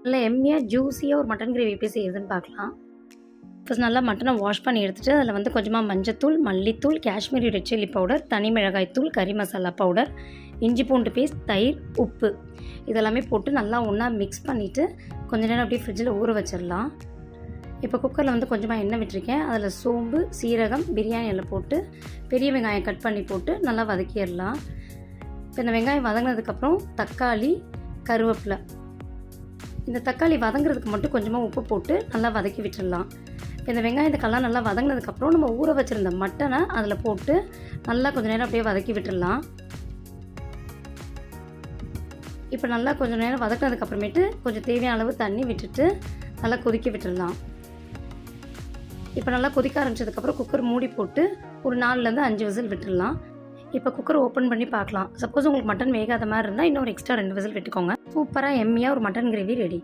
நல்லா எம்மியாக ஜூஸியாக ஒரு மட்டன் கிரேவி எப்படி செய்யுதுன்னு பார்க்கலாம். ஃபஸ்ட் நல்லா மட்டனை வாஷ் பண்ணி எடுத்துகிட்டு அதில் வந்து கொஞ்சமாக மஞ்சத்தூள், மல்லித்தூள், காஷ்மீரி ரெட் சில்லி பவுடர், தனி மிளகாய் தூள், கறி மசாலா பவுடர், இஞ்சி பூண்டு பேஸ்ட், தயிர், உப்பு இதெல்லாமே போட்டு நல்லா ஒன்றா மிக்ஸ் பண்ணிவிட்டு கொஞ்ச நேரம் அப்படியே ஃப்ரிட்ஜில் ஊற வச்சிடலாம். இப்போ குக்கரில் வந்து கொஞ்சமாக எண்ணெய் விட்டுருக்கேன். அதில் சோம்பு, சீரகம், பிரியாணி எல்லாம் போட்டு பெரிய வெங்காயம் கட் பண்ணி போட்டு நல்லா வதக்கிடலாம். இப்போ இந்த வெங்காயம் வதங்கினதுக்கப்புறம் தக்காளி, கருவேப்பிலை, இந்த தக்காளி வதங்குறதுக்கு மட்டும் கொஞ்சமாக உப்பு போட்டு நல்லா வதக்கி விட்டுடலாம். இப்போ இந்த வெங்காயத்துக்கெல்லாம் நல்லா வதங்கினதுக்கப்புறம் நம்ம ஊற வச்சுருந்த மட்டனை அதில் போட்டு நல்லா கொஞ்சம் நேரம் அப்படியே வதக்கி விட்டுடலாம். இப்போ நல்லா கொஞ்சம் நேரம் வதக்கினதுக்கப்புறமேட்டு கொஞ்சம் தேவையான அளவு தண்ணி விட்டுட்டு நல்லா கொதிக்க விட்டுடலாம். இப்போ நல்லா கொதிக்க ஆரம்பிச்சதுக்கப்புறம் குக்கர் மூடி போட்டு ஒரு 4லேருந்து 5 விசில் விட்டுடலாம். இப்போ குக்கர் ஓப்பன் பண்ணி பார்க்கலாம். சப்போஸ் உங்களுக்கு மட்டன் வேகாத மாதிரி இருந்தால் இன்னொரு எக்ஸ்ட்ரா 2 விசில் விட்டுக்கோங்க. சூப்பராக எம்மியாக ஒரு மட்டன் கிரேவி ரெடி.